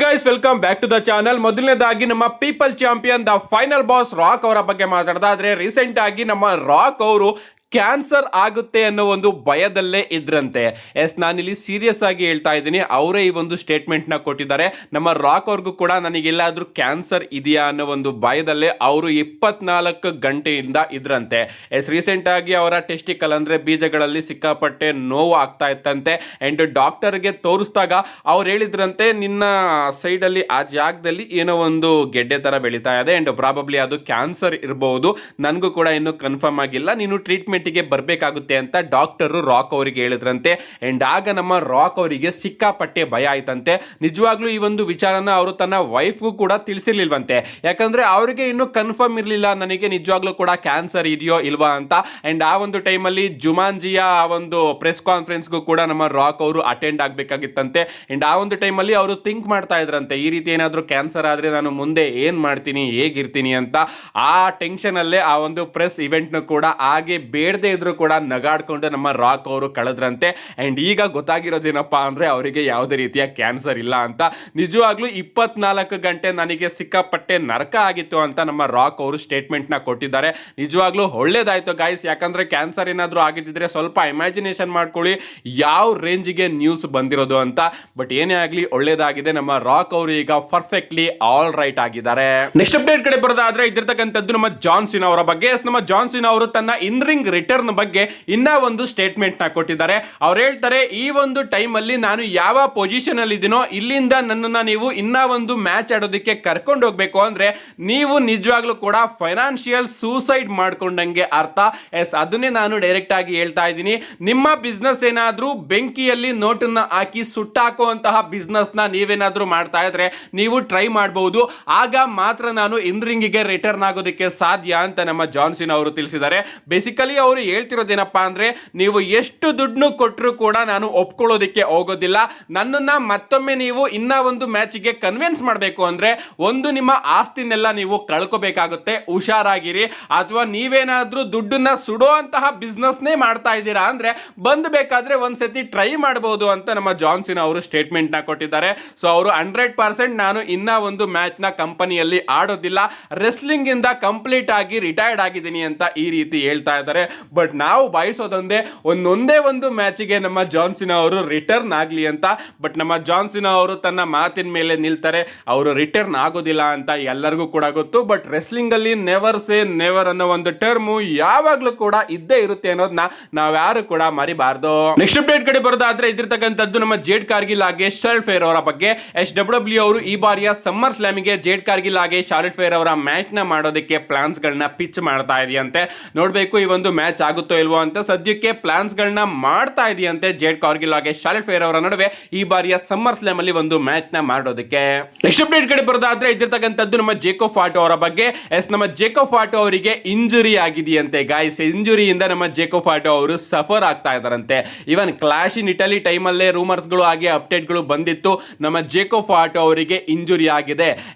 Guys welcome back to the channel. ಮೊದಲನೇದಾಗಿ ನಮ್ಮ people champion the final boss Rock ಅವರ ಬಗ್ಗೆ ಮಾತಾಡೋದಾದ್ರೆ, ರೀಸೆಂಟ್ ಆಗಿ ನಮ್ಮ ರಾಕ್ ಅವರು ಕ್ಯಾನ್ಸರ್ ಆಗುತ್ತೆ ಅನ್ನೋ ಒಂದು ಭಯದಲ್ಲೇ ಇದ್ರಂತೆ. ನಾನಿಲ್ಲಿ ಸೀರಿಯಸ್ ಆಗಿ ಹೇಳ್ತಾ ಇದ್ದೀನಿ. ಅವರೇ ಈ ಒಂದು ಸ್ಟೇಟ್ಮೆಂಟ್ ನ ಕೊಟ್ಟಿದ್ದಾರೆ. ನಮ್ಮ ರಾಕ್ ಅವ್ರಿಗೂ ಕೂಡ ನನಗೆಲ್ಲಾದ್ರೂ ಕ್ಯಾನ್ಸರ್ ಇದೆಯಾ ಅನ್ನೋ ಒಂದು ಭಯದಲ್ಲೇ ಅವರು 24 ಗಂಟೆಯಿಂದ ಇದ್ರಂತೆ. ರೀಸೆಂಟ್ ಆಗಿ ಅವರ ಟೆಸ್ಟಿಕಲ್ ಅಂದ್ರೆ ಬೀಜಗಳಲ್ಲಿ ಸಿಕ್ಕಾಪಟ್ಟೆ ನೋವು ಆಗ್ತಾ ಇತ್ತಂತೆ. ಅಂಡ್ ಡಾಕ್ಟರ್ಗೆ ತೋರಿಸಿದಾಗ ಅವ್ರು ಹೇಳಿದ್ರಂತೆ, ನಿನ್ನ ಸೈಡ್ ಅಲ್ಲಿ ಆ ಜಾಗದಲ್ಲಿ ಏನೋ ಒಂದು ಗೆಡ್ಡೆ ತರ ಬೆಳೀತಾ ಇದೆ ಅಂಡ್ ಪ್ರಾಬಬ್ಲಿ ಅದು ಕ್ಯಾನ್ಸರ್ ಇರಬಹುದು. ನನಗೂ ಕೂಡ ಇನ್ನೂ ಕನ್ಫರ್ಮ್ ಆಗಿಲ್ಲ, ನೀನು ಟ್ರೀಟ್ಮೆಂಟ್ ಗೆ ಬರಬೇಕಾಗುತ್ತೆ ಅಂತ ಡಾಕ್ಟರ್ ರಾಕ್ ಅವರಿಗೆ ಹೇಳಿದ್ರಂತೆ. ಅಂಡ್ ಆಗ ನಮ್ಮ ರಾಕ್ ಅವರಿಗೆ ಸಿಕ್ಕಾಪಟ್ಟೆ ಭಯ ಆಯ್ತಂತೆ. ನಿಜವಾಗ್ಲೂ ಈ ಒಂದು ವಿಚಾರನ ಅವರು ತನ್ನ ವೈಫ್ಗೂ ಕೂಡ ತಿಳಿಸಿರ್ಲಿಲ್ವಂತೆ. ಯಾಕಂದ್ರೆ ಅವರಿಗೆ ಇನ್ನೂ ಕನ್ಫರ್ಮ್ ಇರಲಿಲ್ಲ ನನಗೆ ನಿಜವಾಗ್ಲೂ ಕೂಡ ಕ್ಯಾನ್ಸರ್ ಇದೆಯೋ ಇಲ್ವಾ ಅಂತ. ಅಂಡ್ ಆ ಒಂದು ಟೈಮಲ್ಲಿ ಜುಮಾನ್ಜಿಯ ಆ ಒಂದು ಪ್ರೆಸ್ ಕಾನ್ಫರೆನ್ಸ್ಗೂ ಕೂಡ ನಮ್ಮ ರಾಕ್ ಅವರು ಅಟೆಂಡ್ ಆಗಬೇಕಾಗಿತ್ತಂತೆ. ಅಂಡ್ ಆ ಒಂದು ಟೈಮಲ್ಲಿ ಅವರು ಥಿಂಕ್ ಮಾಡ್ತಾ ಇದ್ರಂತೆ, ಈ ರೀತಿ ಏನಾದರೂ ಕ್ಯಾನ್ಸರ್ ಆದ್ರೆ ನಾನು ಮುಂದೆ ಏನ್ ಮಾಡ್ತೀನಿ, ಹೇಗಿರ್ತೀನಿ ಅಂತ. ಆ ಟೆನ್ಷನ್ ಅಲ್ಲೇ ಆ ಒಂದು ಪ್ರೆಸ್ ಇವೆಂಟ್ ನ ಕೂಡ ಹಾಗೆ ಬೇಡದೇ ಇದ್ರು ಕೂಡ ನಗಾಡ್ಕೊಂಡು ನಮ್ಮ ರಾಕ್ ಅವರು ಕಳೆದ್ರಂತೆ. ಅಂಡ್ ಈಗ ಗೊತ್ತಾಗಿರೋದೇನಪ್ಪಾ ಅಂದ್ರೆ ಅವರಿಗೆ ಯಾವುದೇ ರೀತಿಯ ಕ್ಯಾನ್ಸರ್ ಇಲ್ಲ ಅಂತ. ನಿಜವಾಗ್ಲೂ 24 ಗಂಟೆ ನನಗೆ ಸಿಕ್ಕಾಪಟ್ಟೆ ನರಕ ಆಗಿತ್ತು ಅಂತ ನಮ್ಮ ರಾಕ್ ಅವರು ಸ್ಟೇಟ್ಮೆಂಟ್ ನ ಕೊಟ್ಟಿದ್ದಾರೆ. ನಿಜವಾಗ್ಲೂ ಒಳ್ಳೇದಾಯ್ತು ಗೈಸ್. ಯಾಕಂದ್ರೆ ಕ್ಯಾನ್ಸರ್ ಏನಾದ್ರೂ ಆಗಿದ್ದಿದ್ರೆ ಸ್ವಲ್ಪ ಇಮ್ಯಾಜಿನೇಷನ್ ಮಾಡ್ಕೊಳ್ಳಿ ಯಾವ ರೇಂಜಿಗೆ ನ್ಯೂಸ್ ಬಂದಿರೋದು ಅಂತ. ಬಟ್ ಏನೇ ಆಗ್ಲಿ ಒಳ್ಳೇದಾಗಿದೆ. ನಮ್ಮ ರಾಕ್ ಅವರು ಈಗ ಪರ್ಫೆಕ್ಟ್ಲಿ ಆಲ್ ರೈಟ್ ಆಗಿದ್ದಾರೆ. ನೆಕ್ಸ್ಟ್ ಅಪ್ಡೇಟ್ ಕಡೆ ಬರೋದಾದ್ರೆ ಇದಿರ್ತಕ್ಕಂಥದ್ದು ನಮ್ಮ ಜಾನ್ ಸಿನಾ ಅವರ ಬಗ್ಗೆ. ನಮ್ಮ ಜಾನ್ ಸಿನಾ ಅವರು ತನ್ನ ಇನ್ ರಿಂಗ್ ರಿಟರ್ನ್ ಬಗ್ಗೆ ಇನ್ನ ಒಂದು ಸ್ಟೇಟ್ಮೆಂಟ್ ನ ಕೊಟ್ಟಿದ್ದಾರೆ. ಅವ್ರು ಹೇಳ್ತಾರೆ, ಈ ಒಂದು ಟೈಮ್ ಅಲ್ಲಿ ನಾನು ಯಾವ ಪೊಸಿಷನ್ ಅಲ್ಲಿ ಇದೀನೋ ಇಲ್ಲಿಂದ ನನ್ನನ್ನ ನೀವು ಇನ್ನ ಒಂದು ಮ್ಯಾಚ್ ಆಡೋದಕ್ಕೆ ಕರ್ಕೊಂಡು ಹೋಗ್ಬೇಕು ಅಂದ್ರೆ ನೀವು ನಿಜವಾಗ್ಲೂ ಕೂಡ ಫೈನಾನ್ಷಿಯಲ್ ಸೂಸೈಡ್ ಮಾಡ್ಕೊಂಡಂಗೆ ಅರ್ಥ. ಅದನ್ನೇ ನಾನು ಡೈರೆಕ್ಟ್ ಆಗಿ ಹೇಳ್ತಾ ಇದ್ದೀನಿ. ನಿಮ್ಮ ಬಿಸ್ನೆಸ್ ಏನಾದ್ರೂ ಬೆಂಕಿಯಲ್ಲಿ ನೋಟನ್ನ ಹಾಕಿ ಸುಟ್ಟಾಕುವಂತಹ ಬಿಸ್ನೆಸ್ ನ ನೀವೇನಾದ್ರೂ ಮಾಡ್ತಾ ಇದ್ರೆ ನೀವು ಟ್ರೈ ಮಾಡಬಹುದು. ಆಗ ಮಾತ್ರ ನಾನು ಇನ್ ರಿಂಗಿಗೆ ರಿಟರ್ನ್ ಆಗೋದಕ್ಕೆ ಸಾಧ್ಯ ಅಂತ ನಮ್ಮ ಜಾನ್ ಸಿನಾ ಅವರು ತಿಳಿಸಿದ್ದಾರೆ. ಬೇಸಿಕಲಿ ಅವರು ಹೇಳ್ತಿರೋದೇನಪ್ಪಾ ಅಂದ್ರೆ, ನೀವು ಎಷ್ಟು ದುಡ್ಡು ಕೊಟ್ಟರು ಕೂಡ ನಾನು ಒಪ್ಕೊಳ್ಳೋದಕ್ಕೆ ಹೋಗೋದಿಲ್ಲ. ನನ್ನನ್ನ ಮತ್ತೊಮ್ಮೆ ನೀವು ಇನ್ನ ಒಂದು ಮ್ಯಾಚಿಗೆ ಕನ್ವಿನ್ಸ್ ಮಾಡಬೇಕು ಅಂದ್ರೆ ಒಂದು ನಿಮ್ಮ ಆಸ್ತಿನೆಲ್ಲ ನೀವು ಕಳ್ಕೋಬೇಕಾಗುತ್ತೆ, ಹುಷಾರಾಗಿರಿ. ಅಥವಾ ನೀವೇನಾದ್ರೂ ದುಡ್ಡನ್ನ ಸುಡುವಂತಹ ಬಿಸ್ನೆಸ್ ನೇ ಮಾಡ್ತಾ ಇದ್ದೀರಾ ಅಂದ್ರೆ ಬಂದ್ ಬೇಕಾದ್ರೆ ಒಂದ್ಸತಿ ಟ್ರೈ ಮಾಡಬಹುದು ಅಂತ ನಮ್ಮ ಜಾನ್ ಸಿನಾ ಅವರು ಸ್ಟೇಟ್ಮೆಂಟ್ ನ ಕೊಟ್ಟಿದ್ದಾರೆ. ಸೊ ಅವರು 100% ನಾನು ಇನ್ನ ಒಂದು ಮ್ಯಾಚ್ ನ ಕಂಪನಿಯಲ್ಲಿ ಆಡೋದಿಲ್ಲ, ರೆಸ್ಲಿಂಗ್ ಇಂದ ಕಂಪ್ಲೀಟ್ ಆಗಿ ರಿಟೈರ್ಡ್ ಆಗಿದ್ದೀನಿ ಅಂತ ಈ ರೀತಿ ಹೇಳ್ತಾ ಇದ್ದಾರೆ. ಬಟ್ ನಾವು ಬಯಸೋದೊಂದೇ ಒಂದೇ ಒಂದು ಮ್ಯಾಚಿಗೆ ನಮ್ಮ ಜಾನ್ ಸಿನಾ ಅವರು ರಿಟರ್ನ್ ಆಗಲಿ ಅಂತ. ಬಟ್ ನಮ್ಮ ಜಾನ್ ಸಿನಾ ಅವರು ತನ್ನ ಮಾತಿನ ಮೇಲೆ ನಿಲ್ತಾರೆ, ಅವರು ರಿಟರ್ನ್ ಆಗೋದಿಲ್ಲ ಅಂತ ಎಲ್ಲರಿಗೂ ಕೂಡ ಗೊತ್ತು. ಬಟ್ ರೆಸ್ಲಿಂಗ್ ಅಲ್ಲಿ ನೆವರ್ ಸೇ ನೆವರ್ ಅನ್ನೋ ಒಂದು ಟರ್ಮು ಯಾವಾಗ್ಲೂ ಕೂಡ ಇದ್ದೇ ಇರುತ್ತೆ ಅನ್ನೋದನ್ನ ನಾವ್ಯಾರು ಕೂಡ ಮರಿಬಾರ್ದು. ನೆಕ್ಸ್ಟ್ ಅಪ್ಡೇಟ್ ಕಡೆ ಬರೋದಾದ್ರೆ ಇದಿರ್ತಕ್ಕಂಥದ್ದು ನಮ್ಮ ಜೇಡ್ ಕಾರ್ಗಿಲ್ ಹಾಗೆ ಶಾರ್ಲೆಟ್ ಫೇರ್ ಅವರ ಬಗ್ಗೆ. ಡಬ್ಲ್ಯೂ ಅವರು ಈ ಬಾರಿಯ ಸಮ್ಮರ್ ಸ್ಲಾಮಿಗೆ ಜೇಡ್ ಕಾರ್ಗಿಲ್ ಹಾಗೆ ಶಾರ್ಲೆಟ್ ಫೇರ್ ಅವರ ಮ್ಯಾಚ್ ನ ಮಾಡೋದಕ್ಕೆ ಪ್ಲಾನ್ಸ್ ಗಳನ್ನ ಪಿಚ್ ಮಾಡ್ತಾ ಇದೆಯಂತೆ. ನೋಡ್ಬೇಕು ಈ ಒಂದು ಮ್ಯಾಚ್ ಆಗುತ್ತೋ ಇಲ್ವೋ ಅಂತ. ಸದ್ಯಕ್ಕೆ ಪ್ಲಾನ್ಸ್ ಗಳನ್ನ ಮಾಡ್ತಾ ಇದೆಯಂತೆ ಜೇಡ್ ಕಾರ್ಗಿಲ್ ಹಾಗೆ ಶಾರ್ಲೆಟ್ ಫೇರ್ ಅವರ ನಡುವೆ ಈ ಬಾರಿಯ ಸಮ್ಮರ್ ಸ್ಲಾಮ್ ಅಲ್ಲಿ ಒಂದು ಮ್ಯಾಚ್ ನ ಮಾಡೋದಕ್ಕೆ. ನೆಕ್ಸ್ಟ್ ಅಪ್ಡೇಟ್ ಕಡೆ ಬರೋದಾದ್ರೆ ಇದಿರ್ತಕ್ಕಂಥದ್ದು ನಮ್ಮ ಜೇಕೋ ಫಾಟೋ ಅವರ ಬಗ್ಗೆ. ನಮ್ಮ ಜೇಕೋ ಫಾಟೋ ಅವರಿಗೆ ಇಂಜುರಿ ಆಗಿದೆಯಂತೆ ಗಾಯ್ಸ್. ಇಂಜುರಿಯಿಂದ ನಮ್ಮ ಜೇಕೋ ಫಾಟೋ ಅವರು ಸಫರ್ ಆಗ್ತಾ ಇದಾರಂತೆ. ಇವನ್ ಕ್ಲಾಶ್ ಇನ್ ಇಟಲಿ ಟೈಮ್ ಅಲ್ಲೇ ರೂಮರ್ಸ್ ಗಳು ಹಾಗೆ ಅಪ್ಡೇಟ್ ಗಳು ಬಂದಿತ್ತು, ನಮ್ಮ ಜೇಕೋ ಫಾಟೋ ಅವರಿಗೆ ಇಂಜುರಿ ಆಗಿದೆ.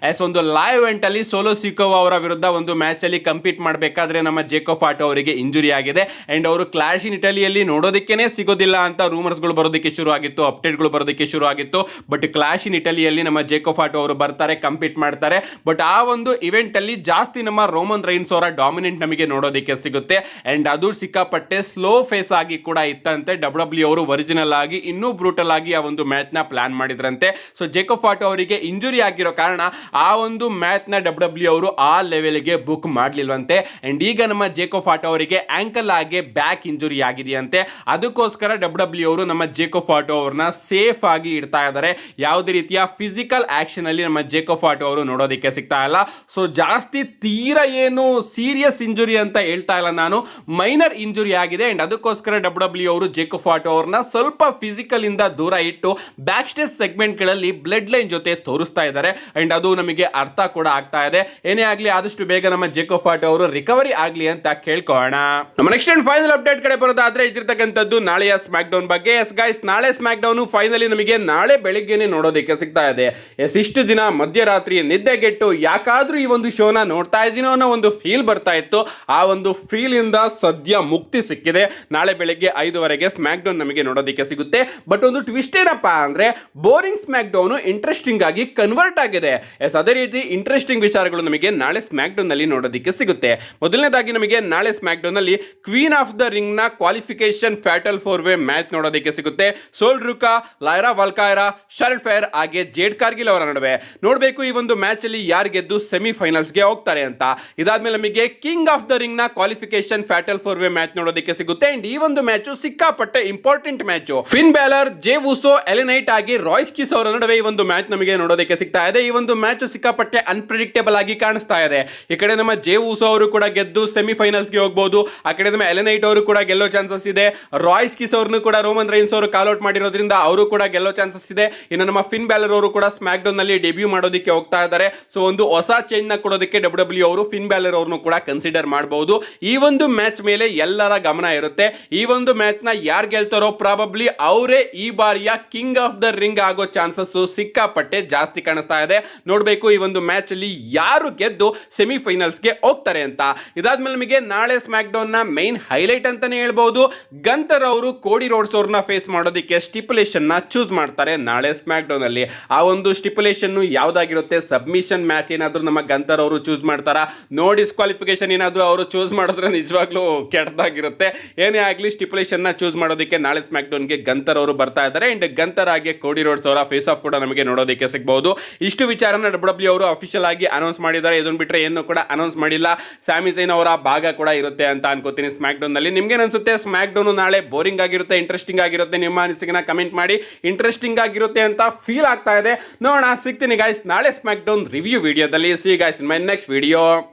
ಒಂದು ಲೈವ್ ಇವೆಂಟ್ ಅಲ್ಲಿ ಸೋಲೋ ಸಿಕೋವಾ ಅವರ ವಿರುದ್ಧ ಒಂದು ಮ್ಯಾಚ್ ಅಲ್ಲಿ ಕಂಪೀಟ್ ಮಾಡಬೇಕಾದ್ರೆ ನಮ್ಮ ಜೇಕೋ ಫಾಟೋ ಅವರಿಗೆ ಇಂಜುರಿ ಆಗಿದೆ. ಅಂಡ್ ಅವರು ಕ್ಲಾಶ್ ಇನ್ ಇಟಲಿಯಲ್ಲಿ ನೋಡೋದಕ್ಕೆ ಸಿಗೋದಿಲ್ಲ ಅಂತ ರೂಮರ್ಸ್ ಗಳು ಬರೋದಕ್ಕೆ ಶುರು ಆಗಿತ್ತು, ಅಪ್ಡೇಟ್ ಗಳು ಬರೋದಕ್ಕೆ ಶುರು ಆಗಿತ್ತು. ಬಟ್ ಕ್ಲಾಶ್ ಇನ್ ಇಟಲಿಯಲ್ಲಿ ನಮ್ಮ ಜೇಕೋ ಫಾಟೋ ಅವರು ಬರ್ತಾರೆ, ಕಂಪೀಟ್ ಮಾಡ್ತಾರೆ. ಬಟ್ ಆ ಒಂದು ಇವೆಂಟ್ ಅಲ್ಲಿ ಜಾಸ್ತಿ ನಮ್ಮ ರೋಮನ್ ರೈನ್ಸ್ ಅವರ ಡಾಮಿನೆಂಟ್ ನಮಗೆ ನೋಡೋದಕ್ಕೆ ಸಿಗುತ್ತೆ. ಅಂಡ್ ಅದು ಸಿಕ್ಕಾಪಟ್ಟೆ ಸ್ಲೋ ಫೇಸ್ ಆಗಿ ಕೂಡ ಇತ್ತಂತೆ. ಡಬ್ಲ್ಯೂ ಅವರು ಒರಿಜಿನಲ್ ಆಗಿ ಇನ್ನೂ ಬ್ರೂಟಲ್ ಆಗಿ ಆ ಒಂದು ಮ್ಯಾಚ್ ನ ಪ್ಲಾನ್ ಮಾಡಿದ್ರಂತೆ. ಸೊ ಜೇಕೋ ಫಾಟೋ ಅವರಿಗೆ ಇಂಜುರಿ ಆಗಿರೋ ಕಾರಣ ಆ ಒಂದು ಮ್ಯಾಚ್ ನ ಡಬ್ಲ್ಯೂ ಅವರು ಆ ಲೆವೆಲ್ಗೆ ಬುಕ್ ಮಾಡ್ಲಿಲ್ವಂತೆ. ಅಂಡ್ ಈಗ ನಮ್ಮ ಜೇಕೋ ಫಾಟೋ ಅವರಿಗೆ ಆಂಕಲ್ ಆಗಿ ಬ್ಯಾಕ್ ಇಂಜುರಿ ಆಗಿದೆಯಂತೆ. ಅದಕ್ಕೋಸ್ಕರ ಡಬ್ಲ್ಯೂ ಅವರು ನಮ್ಮ ಜೇಕೋ ಫಾಟೋ ಅವ್ರನ್ನ ಸೇಫ್ ಆಗಿ ಇಡ್ತಾ ಇದ್ದಾರೆ. ಯಾವುದೇ ರೀತಿಯ ಫಿಸಿಕಲ್ ಆಕ್ಷನ್ ಅಲ್ಲಿ ನಮ್ಮ ಜೇಕೋ ಫಾಟೋ ಅವರು ನೋಡೋದಕ್ಕೆ ಸಿಗ್ತಾ ಇಲ್ಲ. ಸೊ ಜಾಸ್ತಿ ತೀರಾ ಏನು ಸೀರಿಯಸ್ ಇಂಜುರಿ ಅಂತ ಹೇಳ್ತಾ ಇಲ್ಲ ನಾನು, ಮೈನರ್ ಇಂಜುರಿ ಆಗಿದೆ. ಅಂಡ್ ಅದಕ್ಕೋಸ್ಕರ ಡಬ್ಲ್ಯೂ ಅವರು ಜೇಕೋ ಫಾಟೋ ಅವ್ರನ್ನ ಸ್ವಲ್ಪ ಫಿಸಿಕಲ್ ಇಂದ ದೂರ ಇಟ್ಟು ಬ್ಯಾಕ್ ಸ್ಟೇಜ್ ಸೆಗ್ಮೆಂಟ್ ಗಳಲ್ಲಿ ಬ್ಲಡ್ ಲೈನ್ ಜೊತೆ ತೋರಿಸ್ತಾ ಇದ್ದಾರೆ. ಅಂಡ್ ಅದು ನಮಗೆ ಅರ್ಥ ಕೂಡ ಆಗ್ತಾ ಇದೆ. ಏನೇ ಆಗ್ಲಿ ಆದಷ್ಟು ಬೇಗ ನಮ್ಮ ಜೇಕೋ ಫಾಟೋ ಅವರು ರಿಕವರಿ ಆಗ್ಲಿ ಅಂತ ಕೇಳ್ಕೊಳ್ಳೋಣ. ನಮ್ಮ ನೆಕ್ಸ್ಟ್ ಅಂಡ್ ಫೈನಲ್ ಅಪ್ಡೇಟ್ ಕಡೆ ಬರೋದಾದ್ರೆ ಇದಿರ್ತಕ್ಕಂಥದ್ದು ನಾಳೆಯ ಸ್ಮ್ಯಾಕ್ ಡೌನ್ ಬಗ್ಗೆ. ಎಸ್ ಗೈಸ್, ನಾಳೆ ಸ್ಮ್ಯಾಕ್ ಡೌನ್ ಫೈನಲಿ ನಮಗೆ ನಾಳೆ ಬೆಳಿಗ್ಗೆನೆ ನೋಡೋದಕ್ಕೆ ಸಿಗ್ತಾ ಇದೆ. ಎಸ್, ಇಷ್ಟು ದಿನ ಮಧ್ಯರಾತ್ರಿ ನಿದ್ದೆಗೆಟ್ಟು ಯಾಕಾದ್ರೂ ಈ ಒಂದು ಶೋನ ನೋಡ್ತಾ ಇದ್ದೀನೋ ಅನ್ನೋ ಒಂದು ಫೀಲ್ ಬರ್ತಾ ಇತ್ತು. ಆ ಒಂದು ಫೀಲ್ ಇಂದ ಸದ್ಯ ಮುಕ್ತಿ ಸಿಕ್ಕಿದೆ. ನಾಳೆ ಬೆಳಿಗ್ಗೆ 5 ಸ್ಮ್ಯಾಕ್ ಡೌನ್ ನಮಗೆ ನೋಡೋದಕ್ಕೆ ಸಿಗುತ್ತೆ. ಬಟ್ ಒಂದು ಟ್ವಿಸ್ಟ್ ಏನಪ್ಪ ಅಂದ್ರೆ ಬೋರಿಂಗ್ ಸ್ಮ್ಯಾಕ್ ಡೌನ್ ಇಂಟ್ರೆಸ್ಟಿಂಗ್ ಆಗಿ ಕನ್ವರ್ಟ್ ಆಗಿದೆ. ಎಸ್, ಅದೇ ರೀತಿ ಇಂಟ್ರೆಸ್ಟಿಂಗ್ ವಿಚಾರಗಳು ನಮಗೆ ನಾಳೆ ಸ್ಮ್ಯಾಕ್ ಡೌನ್ ನಲ್ಲಿ ನೋಡೋದಕ್ಕೆ ಸಿಗುತ್ತೆ. ಮೊದಲನೇದಾಗಿ ನಮಗೆ ನಾಳೆ ಸ್ಮ್ಯಾಕ್ ಡೌನ್ ನಲ್ಲಿ ಕ್ವೀನ್ ಆಫ್ ದ ರಿಂಗ್ ನ ಕ್ವಾಲಿಫಿಕೇಶನ್ ಫ್ಯಾಟಲ್ 4-ವೇ ಮ್ಯಾಚ್ ನೋಡೋದಕ್ಕೆ ಸಿಗುತ್ತೆ. ಸೋಲ್ ರುಕಾ, ಲೈರಾ ವಲ್ಕಾಯರಾ, ಶಾರ್ಲೆಟ್ ಫೇರ್ ಹಾಗೆ ಜೇಡ್ ಕಾರ್ಗಿಲ್ ಅವರ ನಡುವೆ. ನೋಡಬೇಕು ಈ ಒಂದು ಮ್ಯಾಚ್ ಅಲ್ಲಿ ಯಾರು ಗೆದ್ದು ಸೆಮಿಫೈನಲ್ಸ್ ಗೆ ಹೋಗ್ತಾರೆ ಅಂತ. ಇದಾದ್ಮೇಲೆ ನಮಗೆ ಕಿಂಗ್ ಆಫ್ ದ ರಿಂಗ್ ನ ಕ್ವಾಲಿಫಿಕೇಶನ್ ಫ್ಯಾಟಲ್ 4-ವೇ ಮ್ಯಾಚ್ ನೋಡೋದಕ್ಕೆ ಸಿಗುತ್ತೆ. ಅಂಡ್ ಈ ಒಂದು ಮ್ಯಾಚ್ ಸಿಕ್ಕಾಪಟ್ಟೆ ಇಂಪಾರ್ಟೆಂಟ್ ಮ್ಯಾಚ್. ಫಿನ್ ಬ್ಯಾಲರ್, ಜೇ ಉಸೋ, ಎಲೆನೈಟ್ ಆಗಿ ರಾಯ್ಸ್ ಕಿಸ್ ಅವರ ನಡುವೆ ಈ ಒಂದು ಮ್ಯಾಚ್ ನಮಗೆ ನೋಡೋದಕ್ಕೆ ಸಿಗ್ತಾ ಇದೆ. ಈ ಒಂದು ಮ್ಯಾಚ್ ಸಿಕ್ಕಾಪಟ್ಟೆ ಅನ್ಪ್ರೆಡಿಕ್ಟೇಬಲ್ ಆಗಿ ಕಾಣಿಸ್ತಾ ಇದೆ. ಈ ಕಡೆ ನಮ್ಮ ಜೇ ಉಸೋ ಅವರು ಕೂಡ ಗೆದ್ದು ಸೆಮಿಫೈನಲ್ಸ್ ಗೆ ಹೋಗಬಹುದು. ಆ ಕಡೆ ನಮ್ಮ ಎಲೆನೈಟ್ ಅವರು ಕೂಡ ಗೆಲ್ಲೋ ಚಾನ್ಸಸ್ ಇದೆ. ರಾಯ್ಸ್ ಕಿಸ್ ಅವ್ರನ್ನು ಕೂಡ ರೋಮನ್ ರೈನ್ಸ್ ಅವರು ಕಾಲ್ ಔಟ್ ಮಾಡಿರೋದ್ರಿಂದ ಅವರು ಕೂಡ ಗೆಲ್ಲೋ ಚಾನ್ಸಸ್ ಇದೆ. ಇನ್ನು ನಮ್ಮ ಫಿನ್ ಬ್ಯಾಲರ್ ಅವರು ಕೂಡ ಸ್ಮ್ಯಾಕ್ ಡೌನ್ ನಲ್ಲಿ ಡೆಬ್ಯೂ ಮಾಡೋದಕ್ಕೆ ಹೋಗ್ತಾ ಇದ್ದಾರೆ. ಸೊ ಒಂದು ಹೊಸ ಚೇಂಜ್ ನ ಕೊಡೋದಕ್ಕೆ ಡಬ್ಲ್ಯೂ ಅವರು ಫಿನ್ ಬ್ಯಾಲರ್ ಅವ್ರನ್ನು ಕೂಡ ಕನ್ಸಿಡರ್ ಮಾಡಬಹುದು. ಈ ಒಂದು ಮ್ಯಾಚ್ ಮೇಲೆ ಎಲ್ಲರ ಗಮನ ಇರುತ್ತೆ. ಈ ಒಂದು ಮ್ಯಾಚ್ ನ ಯಾರು ಗೆಲ್ತಾರೋ ಪ್ರಾಬಬ್ಲಿ ಅವರೇ ಈ ಬಾರಿಯ ಕಿಂಗ್ ಆಫ್ ದ ರಿಂಗ್ ಆಗೋ ಚಾನ್ಸಸ್ ಸಿಕ್ಕಾಪಟ್ಟೆ ಜಾಸ್ತಿ ಕಾಣಿಸ್ತಾ ಇದೆ. ನೋಡಬೇಕು ಈ ಒಂದು ಮ್ಯಾಚ್ ಅಲ್ಲಿ ಯಾರು ಗೆದ್ದು ಸೆಮಿಫೈನಲ್ಸ್ ಗೆ ಹೋಗ್ತಾರೆ ಅಂತ. ಇದಾದ್ಮೇಲೆ ನಮಗೆ ನಾಳೆ ಸ್ಮ್ಯಾಕ್ ಡೌನ್ ನ ಮೈನ್ ಹೈಲೈಟ್ ಅಂತಾನೆ ಹೇಳ್ಬಹುದು. ಗಂತರ್ ಅವರು ಕೋಡಿ ರೋಡ್ಸ್ ಅವ್ರನ್ನ ಫೇಸ್ ಮಾಡೋದಕ್ಕೆ ಸ್ಟಿಪುಲೇಷನ್ ನ ಚೂಸ್ ಮಾಡ್ತಾರೆ ನಾಳೆ ಸ್ಮ್ಯಾಕ್ ಡೌನ್ ಅಲ್ಲಿ. ಆ ಒಂದು ಸ್ಟಿಪುಲೇಷನ್ ಯಾವ್ದಾಗಿರುತ್ತೆ? ಸಬ್ಮಿಷನ್ ಮ್ಯಾಚ್ ಏನಾದ್ರು ನಮ್ಮ ಗಂತರ್ ಅವರು ಚೂಸ್ ಮಾಡ್ತಾರ? ನೋ ಡಿಸ್ಕ್ವಾಲಿಫಿಕೇಶನ್ ಏನಾದ್ರು ಅವರು ಚೂಸ್ ಮಾಡಿದ್ರೆ ನಿಜವಾಗ್ಲೂ ಕೆಟ್ಟದಾಗಿರುತ್ತೆ. ಏನೇ ಆಗ್ಲಿ ಸ್ಟಿಪುಲೇಷನ್ ನ ಚೂಸ್ ಮಾಡೋದಕ್ಕೆ ನಾಳೆ ಸ್ಮ್ಯಾಕ್ ಡೌನ್ ಗೆ ಗಂತರ್ ಅವರು ಬರ್ತಾ ಇದ್ದಾರೆ. ಅಂಡ್ ಗಂತರ್ ಆಗಿ ಕೋಡಿ ರೋಡ್ಸ್ ಅವರ ಫೇಸ್ ಆಫ್ ಕೂಡ ನಮಗೆ ನೋಡೋದಕ್ಕೆ ಸಿಗಬಹುದು. ಇಷ್ಟು ವಿಚಾರನ ಡಬ್ಲ್ಯೂ ಅವರು ಅಫಿಷಿಯಲ್ ಆಗಿ ಅನೌನ್ಸ್ ಮಾಡಿದ್ದಾರೆ. ಇದನ್ನ ಬಿಟ್ರೆ ಏನು ಕೂಡ ಅನೌನ್ಸ್ ಮಾಡಿಲ್ಲ. ಸ್ಯಾಮಿ ಝೈನ್ ಅವರ ಭಾಗ ಕೂಡ ಇರುತ್ತೆ ಅಂತ ಅನ್ಕೋತೀನಿ ಸ್ಮ್ಯಾಕ್ ಡೌನ್ ನಲ್ಲಿ. ನಿಮ್ಗೆ ಅನ್ಸುತ್ತೆ ಸ್ಮ್ಯಾಕ್ ಡೌನ್ ನಾಳೆ ಬೋರಿಂಗ್ ಆಗಿರುತ್ತೆ, ಇಂಟ್ರೆಸ್ಟಿಂಗ್ ಆಗಿರುತ್ತೆ? ನಿಮ್ಮ ಅನಿಸಿಕೆನ ಕಮೆಂಟ್ ಮಾಡಿ. ಇಂಟ್ರೆಸ್ಟಿಂಗ್ ಆಗಿರುತ್ತೆ ಅಂತ ಫೀಲ್ ಆಗ್ತಾ ಇದೆ. ನೋಡೋಣ, ಸಿಗ್ತೀನಿ ಗೈಸ್ ನಾಳೆ ಸ್ಮ್ಯಾಕ್ ಡೌನ್ ರಿವ್ಯೂ ವಿಡಿಯೋದಲ್ಲಿ. C guys in my next video.